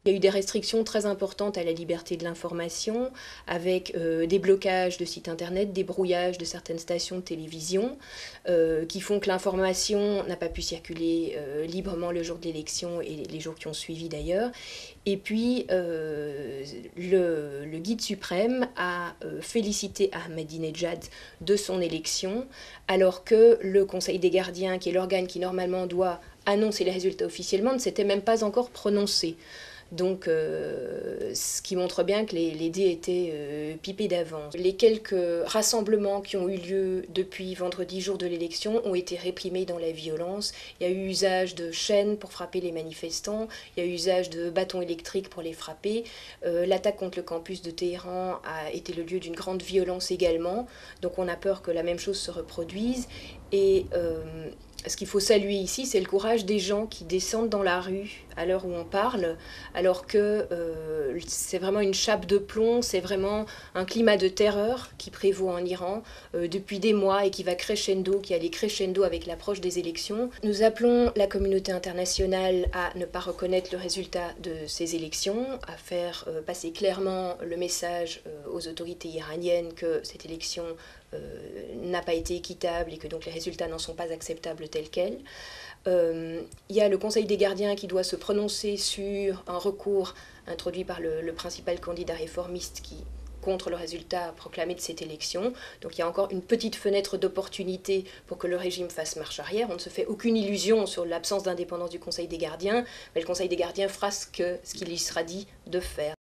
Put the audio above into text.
Il y a eu des restrictions très importantes à la liberté de l'information, avec des blocages de sites internet, des brouillages de certaines stations de télévision, qui font que l'information n'a pas pu circuler librement le jour de l'élection et les jours qui ont suivi d'ailleurs. Et puis, le guide suprême a félicité Ahmadinejad de son élection, alors que le Conseil des gardiens, qui est l'organe qui normalement doit annoncer les résultats officiellement, ne s'était même pas encore prononcé. Donc, ce qui montre bien que les dés étaient pipés d'avance. Les quelques rassemblements qui ont eu lieu depuis vendredi, jour de l'élection, ont été réprimés dans la violence. Il y a eu usage de chaînes pour frapper les manifestants, il y a eu usage de bâtons électriques pour les frapper. L'attaque contre le campus de Téhéran a été le lieu d'une grande violence également, donc on a peur que la même chose se reproduise. Et ce qu'il faut saluer ici, c'est le courage des gens qui descendent dans la rue à l'heure où on parle, alors que c'est vraiment une chape de plomb, c'est vraiment un climat de terreur qui prévaut en Iran depuis des mois et qui va crescendo, qui allait crescendo avec l'approche des élections. Nous appelons la communauté internationale à ne pas reconnaître le résultat de ces élections, à faire passer clairement le message aux autorités iraniennes que cette élection n'a pas été équitable et que donc les résultats n'en sont pas acceptables tels quels. Il y a le Conseil des gardiens qui doit se prononcer sur un recours introduit par le principal candidat réformiste contre le résultat proclamé de cette élection. Donc il y a encore une petite fenêtre d'opportunité pour que le régime fasse marche arrière. On ne se fait aucune illusion sur l'absence d'indépendance du Conseil des gardiens, mais le Conseil des gardiens fera ce qu'il lui sera dit de faire.